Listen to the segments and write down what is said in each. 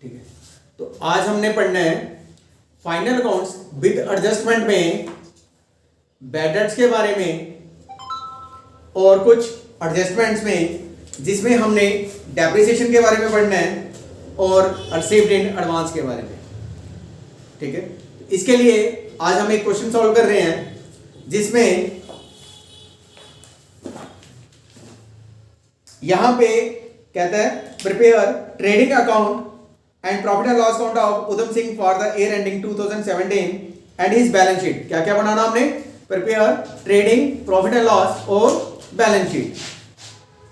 ठीक है, तो आज हमने पढ़ना है फाइनल अकाउंट्स विद एडजस्टमेंट में बैड डेट्स के बारे में और कुछ एडजस्टमेंट्स में जिसमें हमने डेप्रिसिएशन के बारे में पढ़ना है और रिसीव्ड इन एडवांस के बारे में। ठीक है, इसके लिए आज हम एक क्वेश्चन सॉल्व कर रहे हैं जिसमें यहां पे कहता है prepare trading account and profit and loss account of Udham Singh for the year ending 2017 and his balance sheet. क्या क्या बनाना हमने? Prepare trading, profit and loss और balance sheet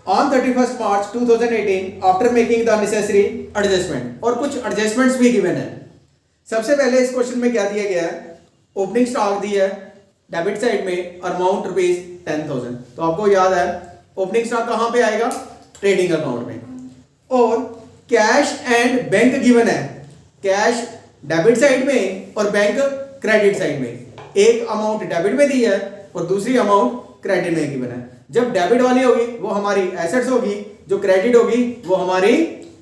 on 31 March 2018 after making the necessary adjustment. और कुछ adjustments भी given है। सबसे पहले इस क्वेश्चन में क्या दिया गया है? ओपनिंग स्टॉक दिया है डेबिट साइड में अमाउंट रुपीज 10,000। तो आपको याद है ओपनिंग स्टॉक कहां पे आएगा? ट्रेडिंग अकाउंट में। और कैश एंड बैंक गिवन है, कैश डेबिट साइड में और बैंक क्रेडिट साइड में। एक अमाउंट डेबिट में दी है और दूसरी अमाउंट क्रेडिट में गिवन है। जब डेबिट वाली होगी वो हमारी एसेट्स होगी, जो क्रेडिट होगी वो हमारी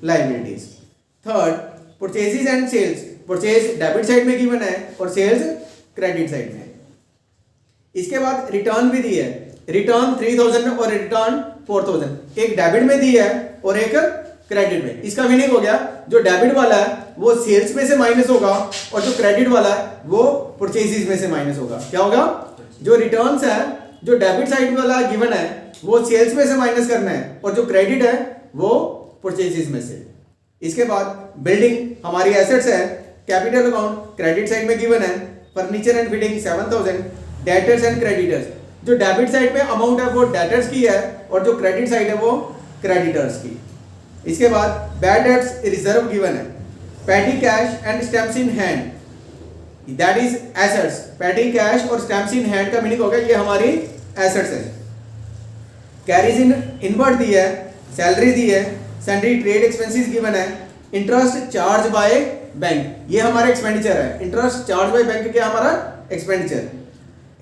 liabilities. Third, purchases and sales. Purchase debit side में गिवन है और सेल्स क्रेडिट साइड में। इसके बाद रिटर्न भी दी है, रिटर्न 3000 और रिटर्न 4000। एक डेबिट में दी है और एक क्रेडिट में। इसका मीनिंग हो गया जो डेबिट वाला है वो सेल्स में से माइनस होगा और जो क्रेडिट वाला है वो परचेजेस में से माइनस होगा। क्या होगा? जो रिटर्न्स है, जो डेबिट साइड वाला गिवन है वो सेल्स में से माइनस करना है और जो क्रेडिट है वो परचेजेस में से। इसके बाद बिल्डिंग हमारी एसेट्स है, कैपिटल अकाउंट क्रेडिट साइड में गिवन है, furniture and fitting 7000, debtors and creditors. जो डेबिट साइड में अमाउंट है वो डेटर्स की है और जो क्रेडिट साइड है वो क्रेडिटर्स की। इसके बाद बैड डेट्स रिजर्व गिवन है, पेटी cash and stamps in hand that is assets. पेटी कैश और स्टैम्प्स इन हैंड का मीनिंग होगा ये हमारी एसेट्स है। कैरीज इन इनवर्ड दी है, सैलरी दी है, सैलरी ट्रेड एक्सपेंसेस गिवन है, इंटरेस्ट चार्ज बाय बैंक ये हमारा एक्सपेंडिचर है। इंटरेस्ट चार्ज बाय बैंक क्या हमारा expenditure.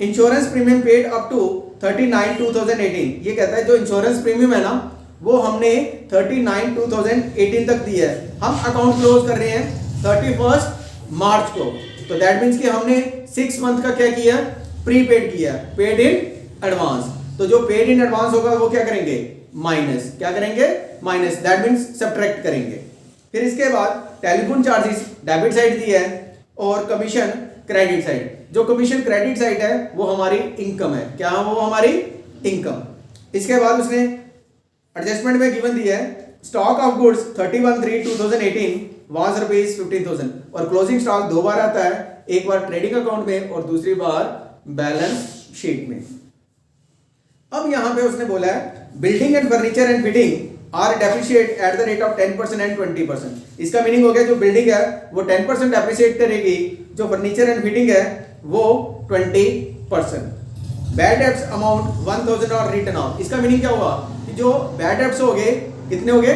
Insurance premium paid up to 39 2018। ये कहता है जो इंश्योरेंस प्रीमियम है ना वो हमने 39 2018 तक दी है। हम अकाउंट क्लोज कर रहे हैं 31 मार्च को, तो दैट मीन्स कि हमने 6 मंथ का क्या किया? प्रीपेड किया, पेड इन एडवांस। तो जो पेड इन एडवांस होगा वो क्या करेंगे? माइनस। क्या करेंगे? माइनस। दैट मीन्स सब्ट्रैक्ट करेंगे। फिर इसके बाद टेलीफोन चार्जेस डेबिट साइड दी है और कमीशन क्रेडिट साइड। जो कमीशन क्रेडिट साइड है वो हमारी इनकम है। क्या वो हमारी इनकम। इसके बाद उसने एडजस्टमेंट में गिवन दी है stock of goods 31/3/2018 was rupees 15,000। और क्लोजिंग स्टॉक दो बार आता है, एक बार ट्रेडिंग अकाउंट में और दूसरी बार बैलेंस शीट में। अब यहां पे उसने बोला है building and furniture and fitting are depreciate at the rate of 10% and 20%। इसका मीनिंग हो गया जो बिल्डिंग है वो 10% डेप्रिशिएट करेगी, जो फर्नीचर एंड फिटिंग है वो 20%। बैड डेब्ट्स अमाउंट 1000 और रिटर्न ऑफ। इसका मीनिंग क्या हुआ कि जो बैड डेब्ट्स हो गए कितने हो गए?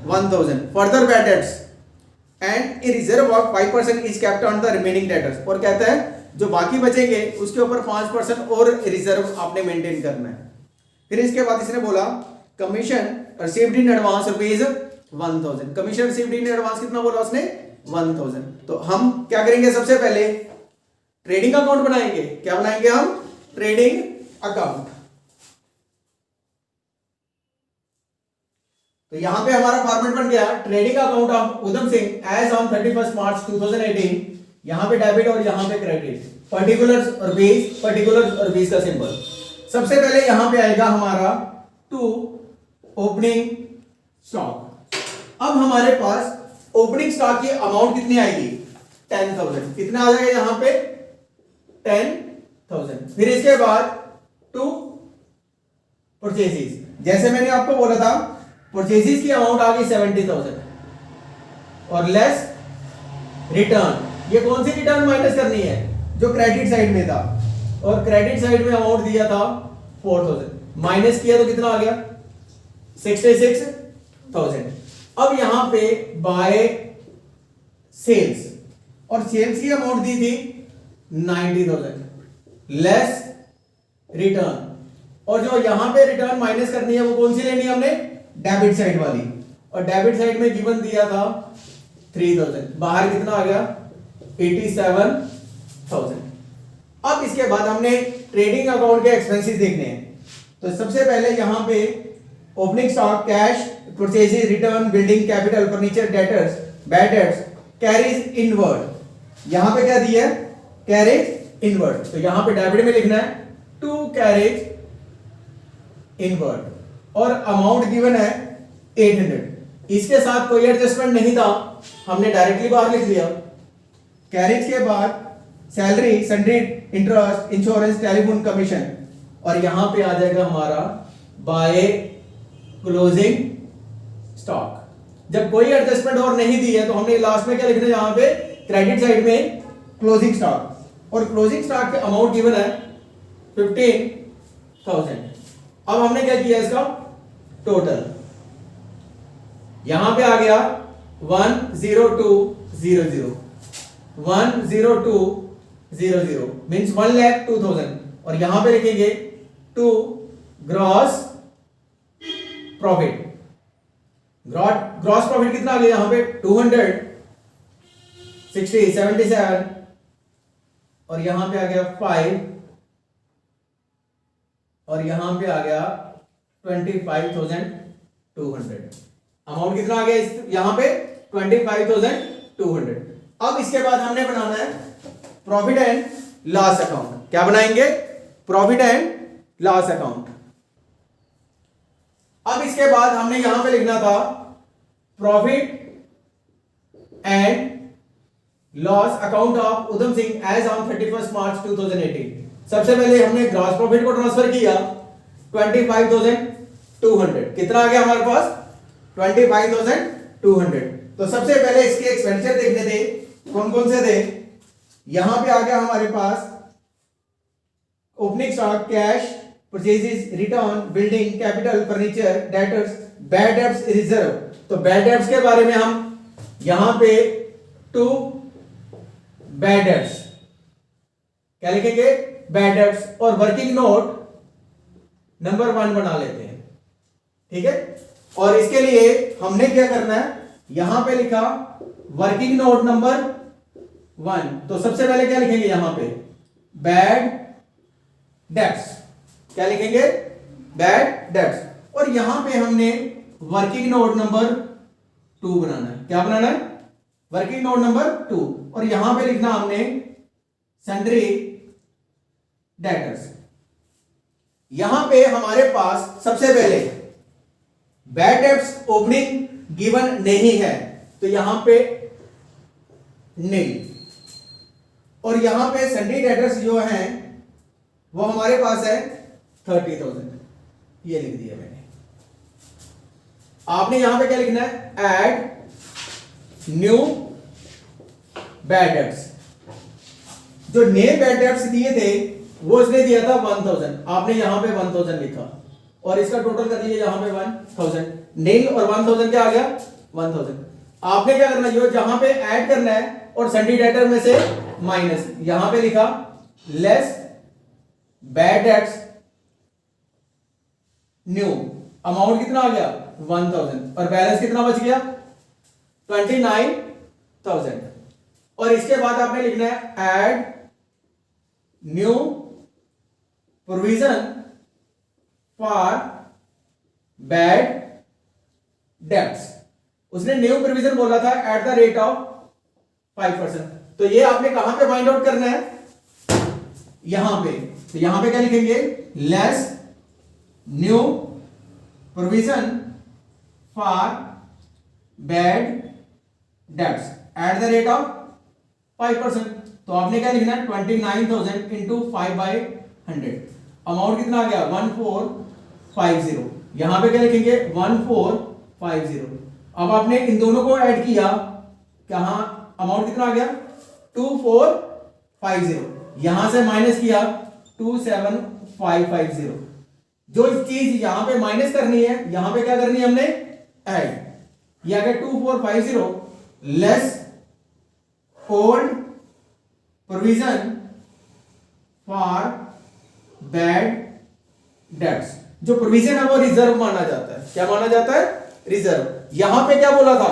1000। Further bad debts and a reserve of 5% is kept on the remaining debtors. और कहता है जो बाकी बचेंगे उसके ऊपर 5% और रिजर्व आपने मेंटेन करना है। फिर इसके बाद इसने बोला commission received in advance rupees 1000। Commission received in advance कितना बोला उसने? 1000। तो हम क्या करेंगे? सबसे पहले ट्रेडिंग अकाउंट बनाएंगे। क्या बनाएंगे हम? Trading account. तो यहां पे हमारा फॉर्मेट बन गया trading account of Udham Singh as on 31 March 2018। यहां पे डेबिट और यहां पे क्रेडिट, पर्टिकुलर्स और बेस, पर्टिकुलर्स और बेस का सिंबल। सबसे पहले यहां पे आएगा हमारा टू ओपनिंग स्टॉक। अब हमारे पास ओपनिंग स्टॉक की अमाउंट कितनी आएगी? 10,000। कितना आ जाएगा यहां पे? 10,000। फिर इसके बाद टू परचेजेस, जैसे मैंने आपको बोला था परचेजेस की अमाउंट आ गई 70,000 और लेस रिटर्न। ये कौन सी रिटर्न माइनस करनी है? जो क्रेडिट साइड में था, और क्रेडिट साइड में अमाउंट दिया था 4,000, माइनस किया तो कितना आ गया? 66,000। अब यहां पे बाय सेल्स, और सेल्स की अमाउंट दी थी 90,000 लेस रिटर्न। और जो यहां पे रिटर्न माइनस करनी है वो कौन सी लेनी है हमने? डेबिट साइड वाली। और डेबिट साइड में गिवन दिया था 3000, बाहर कितना आ गया 87,000। अब इसके बाद हमने ट्रेडिंग अकाउंट के एक्सपेंसेस देखने हैं। तो सबसे पहले यहां पे opening stock, cash, purchases, return, building capital, furniture, debtors, bad dates, carries inward. यहां पे क्या दिया है, कैरेज इनवर्ड। तो यहां पे डेबिट में लिखना है टू कैरेज इनवर्ड और अमाउंट गिवन है 800। इसके साथ कोई एडजस्टमेंट नहीं था, हमने डायरेक्टली बाहर लिख दिया। कैरेज के बाद salary, sundry, interest, insurance, telephone commission, और यहां पे आ जाएगा हमारा बाय क्लोजिंग स्टॉक। जब कोई एडजस्टमेंट और नहीं दी है तो हमने लास्ट में क्या लिखना है, यहां पे क्रेडिट साइड में क्लोजिंग स्टॉक, और क्लोजिंग स्टॉक के अमाउंट गिवन है 15,000। अब हमने क्या किया, इसका टोटल यहां पे आ गया 10200, 10200 मीन्स 1,02,000, और यहां पे लिखेंगे to gross profit. Gross profit कितना आ गया यहां पे 260, 77, और यहां पे आ गया 5, और यहां पे आ गया 25,200। अमाउंट कितना आ गया यहां पे 25,200। अब इसके बाद हमने बनाना है प्रॉफिट एंड लॉस अकाउंट। क्या बनाएंगे, प्रॉफिट एंड लॉस अकाउंट। अब इसके बाद हमने यहां पे लिखना था profit and loss account of Udham Singh as on 31 March 2018। सबसे पहले हमने ग्रॉस प्रॉफिट को ट्रांसफर किया 25,200। कितना आ गया हमारे पास 25,200। तो सबसे पहले इसके एक्सपेंडिचर देखने थे, कौन कौन से थे। यहां पे आ गया हमारे पास opening stock, cash, purchases, return, building capital, furniture, debtors, bad debts, reserve. तो बैड डेट्स के बारे में हम यहां पे टू बैड डेट्स क्या लिखेंगे, बैड डेट्स, और वर्किंग नोट नंबर 1 बना लेते हैं, ठीक है। और इसके लिए हमने क्या करना है, यहां पे लिखा वर्किंग नोट नंबर 1। तो सबसे पहले क्या लिखेंगे यहां पे, बैड डेट्स। क्या लिखेंगे, बैड डेट्स, और यहां पे हमने वर्किंग नोट नंबर 2 बनाना है। क्या बनाना है, वर्किंग नोट नंबर 2, और यहां पे लिखना हमने सन्ड्री डेटर्स। यहां पे हमारे पास सबसे पहले बैड डेट्स ओपनिंग गिवन नहीं है, तो यहां पे नील, और यहां पे सन्ड्री डेटर्स जो हैं वो हमारे पास है 30,000। ये लिख दिया मैंने। आपने यहां पे क्या लिखना है, ऐड न्यू बैड डेट्स। जो नए बैड डेट्स दिए थे वो इसने दिया था 1,000, आपने यहां पे 1,000 लिखा, और इसका टोटल कर दिया यहां पे 1,000। नील और 1,000 क्या आ गया 1,000। आपने क्या करना है, जहां पे ऐड करना है और सन्ड्री डेटर में से माइनस, यहां पे लिखा less bad debts new. Amount कितना आ गया 1,000, और बैलेंस कितना बच गया 29,000। और इसके बाद आपने लिखना है add new provision for bad debts. उसने न्यू प्रोविजन बोला था एट द रेट ऑफ 5%। तो ये आपने कहां पे फाइंड आउट करना है, यहां पे। तो यहां पे क्या लिखेंगे, less new provision for bad debts eight the rate of 5%। तो आपने क्या लिखना है 29,000 इंटू 5/100। अमाउंट कितना आ गया 1450। यहां पे क्या लिखेंगे 1450। अब आपने इन दोनों को ऐड किया, कहां अमाउंट कितना आ गया 2450। यहां से माइनस किया 27,550। जो चीज यहां पे माइनस करनी है, यहां पे क्या करनी है हमने ऐड। ये आ गया 2450 less old provision for bad debts. जो प्रोविजन है वो रिजर्व माना जाता है। क्या माना जाता है, रिजर्व। यहां पे क्या बोला था,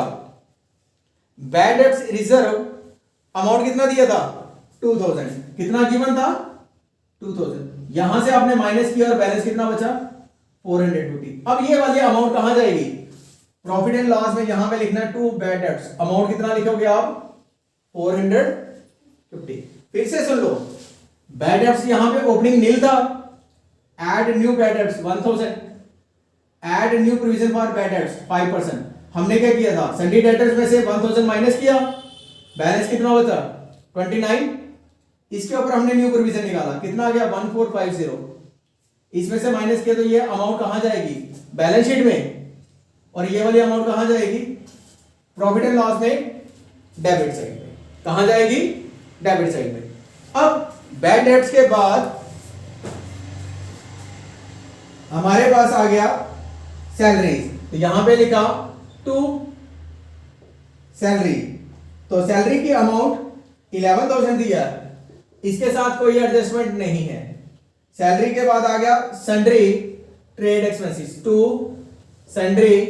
बैड डेब्ट्स रिजर्व अमाउंट कितना दिया था 2000, कितना गिवन था 2000, यहां से आपने माइनस किया और बैलेंस कितना बचा 450। अब ये वाली अमाउंट कहां जाएगी, प्रॉफिट एंड लॉस में यहां पे लिखना है टू बैड डेब्ट्स, अमाउंट कितना लिखोगे आप 450। फिर से सुन लो, बैड डेब्ट्स यहां पे ओपनिंग नील था, add new bad debts 1000, add new provision for bad debts 5%। हमने क्या किया था, सन्डी डेटर्स में से 1000 माइनस किया, बैलेंस कितना बचा 29, इसके ऊपर हमने न्यू प्रोविजन निकाला, कितना आ गया 1450, इसमें से माइनस किया तो ये अमाउंट कहां जाएगी बैलेंस शीट में, और ये वाली अमाउंट कहां जाएगी प्रॉफिट एंड लॉस में डेबिट साइड में, कहां जाएगी डेबिट साइड में। अब बैड डेब्ट्स के बाद हमारे पास आ गया सैलरीज, तो यहां पे लिखा टू सैलरी, तो सैलरी की अमाउंट 11,000 दिया, इसके साथ कोई एडजस्टमेंट नहीं है। सैलरी के बाद आ गया sundry trade expenses, to sundry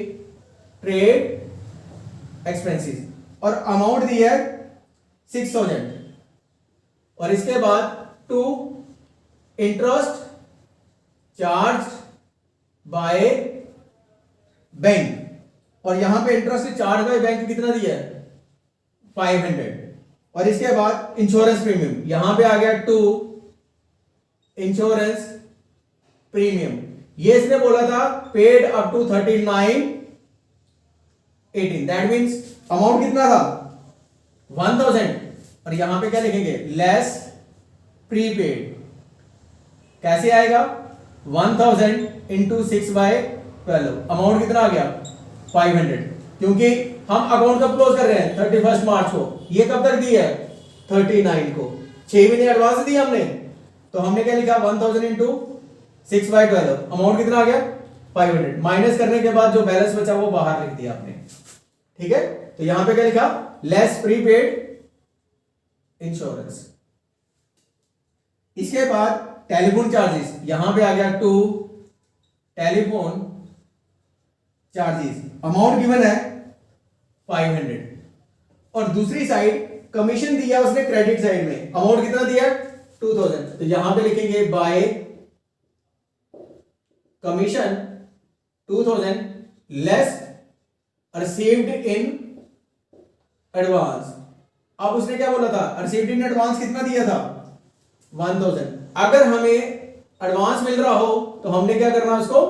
trade expenses, और अमाउंट दी है 6,000, और इसके बाद to interest charge by bank, और यहां पे इंटरेस्ट चार्ज बाय बैंक कितना दिया है 500, और इसके बाद इंश्योरेंस प्रीमियम, यहां पे आ गया टू इंश्योरेंस प्रीमियम, ये इसने बोला था paid up to 3918, that means amount कितना था 1000, और यहां पे क्या लिखेंगे लेस प्रीपेड, कैसे आएगा 1000 इंटू 6/12, अमाउंट कितना आ गया 500, क्योंकि हम अकाउंट कब क्लोज कर रहे हैं 31 मार्च को, ये कब तक दी है 39 को, 6 महीने एडवांस दी हमने, तो हमने क्या लिखा 1000 इंटू 6/12, अमाउंट कितना आ गया 500, माइनस करने के बाद जो बैलेंस बचा वो बाहर लिख दिया आपने, ठीक है। तो यहां पे क्या लिखा लेस प्रीपेड इंश्योरेंस। इसके बाद टेलीफोन चार्जेस, यहां पे आ गया to telephone charges, amount given है 500, और दूसरी साइड कमीशन दिया उसने क्रेडिट साइड में, अमाउंट कितना दिया 2000, तो यहां पे लिखेंगे bye commission 2000 less received in advance. अब उसने क्या बोला था रिसीव्ड इन एडवांस कितना दिया था 1000, अगर हमें एडवांस मिल रहा हो तो हमने क्या करना उसको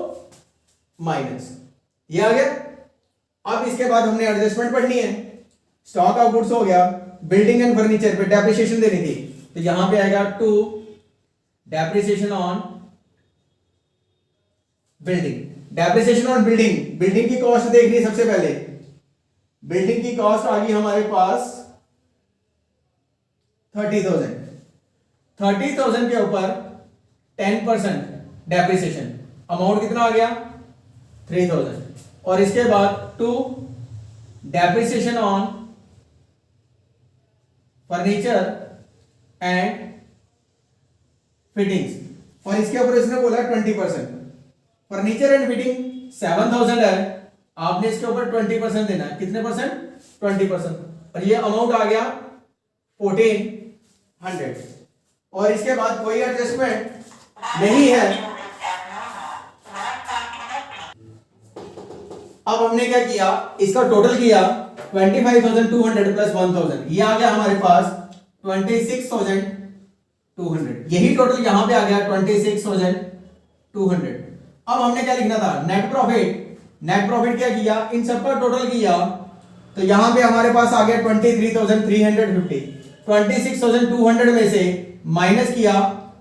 माइनस, ये आ गया। अब इसके बाद हमने एडजस्टमेंट पढ़नी है, स्टॉक ऑफ गुड्स हो गया, बिल्डिंग एंड फर्नीचर पे डेप्रिसिएशन देनी थी, तो यहां पे आएगा to depreciation on building, depreciation on building, building की कॉस्ट देखनी सबसे पहले, बिल्डिंग की कॉस्ट आ गई हमारे पास 30,000, 30,000 के ऊपर 10% डेप्रिसिएशन, अमाउंट कितना आ गया 3,000, और इसके बाद to depreciation on furniture and fittings, और इसके ऊपर इसने बोला 20%, फर्नीचर एंड फिटिंग 7,000 है, आपने इसके ऊपर 20% देना है, कितने परसेंट 20%, और ये अमाउंट आ गया 1400, और इसके बाद कोई एडजस्टमेंट नहीं है। अब हमने क्या किया, इसका टोटल किया 25,200 प्लस 1,000, ये आ गया हमारे पास 26,200, यही टोटल यहां पे आ गया 26,200। अब हमने क्या लिखना था नेट प्रॉफिट, नेट प्रॉफिट क्या किया इन सबका टोटल किया, तो यहां पे हमारे पास आ गया 23,350, 26,200 में से माइनस किया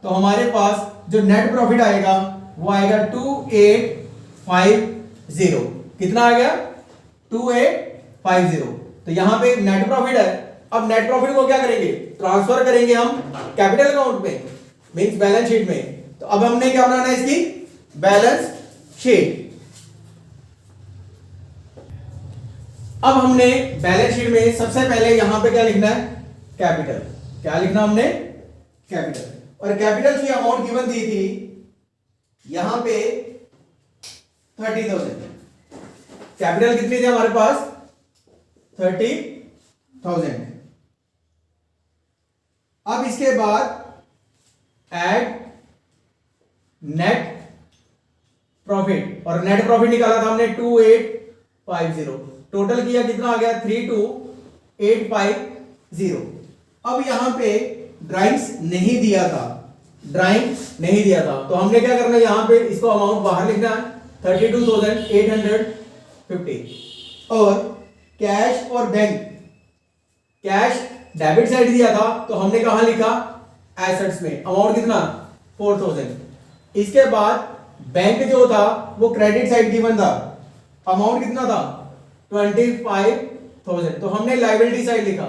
तो हमारे पास जो नेट प्रॉफिट आएगा वो आएगा 2850, कितना आ गया 2850, तो यहां पे नेट प्रॉफिट है। अब नेट प्रॉफिट को क्या करेंगे ट्रांसफर करेंगे हम कैपिटल अकाउंट में, मींस बैलेंस शीट में, तो अब हमने क्या बनाना है इसकी बैलेंस शीट। अब हमने बैलेंस शीट में सबसे पहले यहां पे क्या लिखना है कैपिटल, क्या लिखना हमने कैपिटल, और कैपिटल की अमाउंट गिवन दी थी यहां पे 30,000, कैपिटल कितनी थी हमारे पास 30,000, 1000। अब इसके बाद ऐड नेट प्रॉफिट, और नेट प्रॉफिट निकाला था हमने 2850, टोटल किया कितना आ गया 32850। अब यहां पे ड्राइंग्स नहीं दिया था, तो हमने क्या करना है, यहां पे इसको अमाउंट बाहर लिखना है 32,850। और कैश और बैंक, कैश डेबिट साइड दिया था तो हमने कहां लिखा, एसेट्स में, अमाउंट कितना 4000। इसके बाद बैंक जो था वो क्रेडिट साइड गिवन था, अमाउंट कितना था 25,000, तो हमने लायबिलिटी साइड लिखा।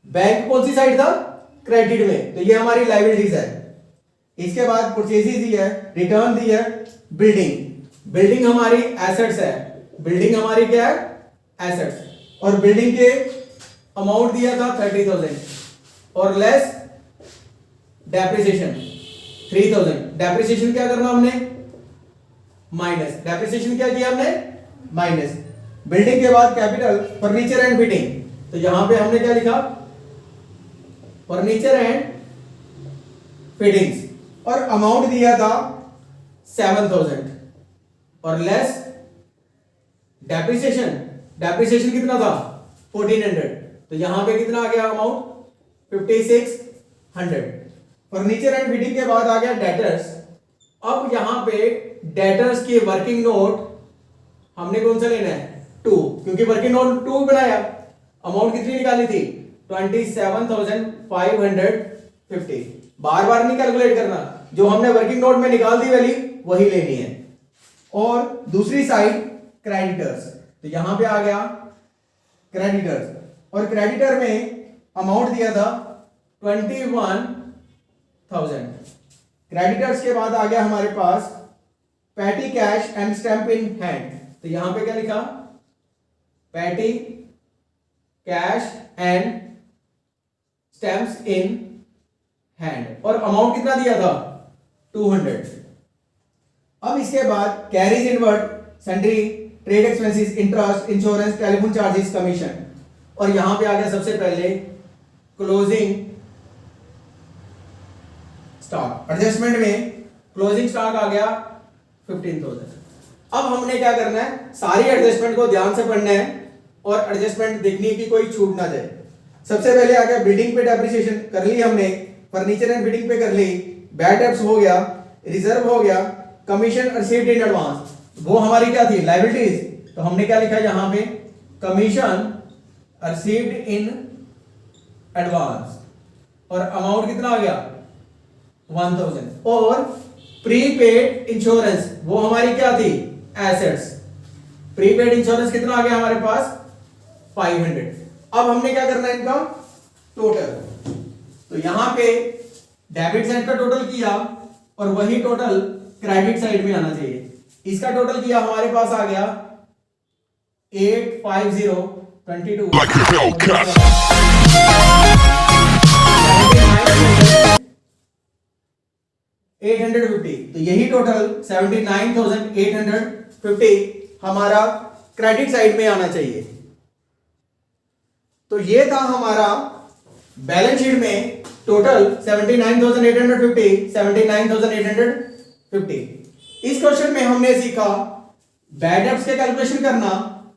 बैंक कौन सी साइड था, क्रेडिट में, तो ये हमारी लायबिलिटीज है। इसके बाद परचेजेस दी है, रिटर्न दी है, बिल्डिंग हमारी एसेट्स है, बिल्डिंग हमारी क्या है, एसेट्स, और बिल्डिंग के अमाउंट दिया था 30,000 और लेस डेप्रिसिएशन 3,000। डेप्रिसिएशन क्या करना हमने, माइनस, डेप्रिसिएशन क्या किया हमने, माइनस। बिल्डिंग के बाद कैपिटल, फर्नीचर एंड फिटिंग, तो यहां पे हमने क्या लिखा, फर्नीचर एंड फिटिंग्स, और अमाउंट दिया था 7,000 और लेस डेप्रिसिएशन कितना था 1400, तो यहां पे कितना आ गया अमाउंट 5600। फर्नीचर एंड फिटिंग के बाद आ गया डेटर्स। अब यहां पे डेटर्स की वर्किंग नोट हमने कौन सा लेना है 2, क्योंकि वर्किंग नोट 2 बनाया, अमाउंट कितनी निकाली थी 27,550। बार बार नहीं कैलकुलेट करना, जो हमने वर्किंग नोट में निकाल दी वैल्यू वही लेनी है। और दूसरी साइड क्रेडिटर्स, तो यहां पे आ गया क्रेडिटर्स, और क्रेडिटर में अमाउंट दिया था 21,000। क्रेडिटर्स के बाद आ गया हमारे पास petty cash and stamp in hand, तो यहां पे क्या लिखा, petty cash and stamps in hand, और अमाउंट कितना दिया था 200। अब इसके बाद carriage inward, sundry, trade expenses, interest, insurance, telephone charges, commission, और यहां पे आ गया सबसे पहले क्लोजिंग स्टॉक। एडजस्टमेंट में क्लोजिंग स्टॉक आ गया 15,000। अब हमने क्या करना है, सारी एडजस्टमेंट को ध्यान से पढ़ना है और एडजस्टमेंट देखनी है कि कोई छूट ना जाए। सबसे पहले आ गया बिल्डिंग पे डेप्रिसिएशन कर ली हमने, फर्नीचर एंड फिटिंग पे कर ली, बैड डेब्ट्स हो गया, रिजर्व हो गया, कमीशन रिसीव्ड इन एडवांस, वो हमारी क्या थी लायबिलिटीज, तो हमने क्या लिखा यहां पे कमीशन रिसीव्ड इन एडवांस, और अमाउंट कितना आ गया 1000। और प्रीपेड इंश्योरेंस, वो हमारी क्या थी एसेट्स, प्रीपेड इंश्योरेंस कितना आ गया हमारे पास 500। अब हमने क्या करना है इनका टोटल, तो यहां पे डेबिट साइड का टोटल किया और वही टोटल क्रेडिट साइड में आना चाहिए। इसका टोटल किया हमारे पास आ गया 85022 850, तो यही टोटल 79,850 हमारा क्रेडिट साइड में आना चाहिए। तो ये था हमारा बैलेंस शीट में टोटल 79,850 79,850। इस क्वेश्चन में हमने सीखा बैड डेब्ट्स के कैलकुलेशन करना,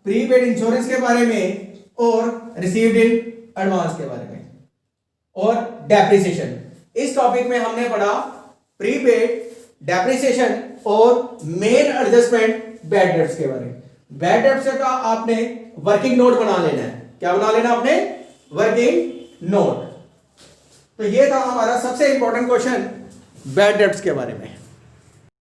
प्रीपेड इंश्योरेंस के बारे में और रिसीव्ड इन एडवांस के बारे में, और डेप्रिसिएशन। इस टॉपिक में हमने पढ़ा प्रीपेड, डेप्रिसिएशन और मेन एडजस्टमेंट बैड डेब्ट्स के बारे में। बैड डेब्ट्स का आपने वर्किंग नोट बना लेना है। क्या बना लेना आपने, वर्किंग नोट। तो ये था हमारा सबसे इंपॉर्टेंट क्वेश्चन बैड डेब्ट्स के बारे में।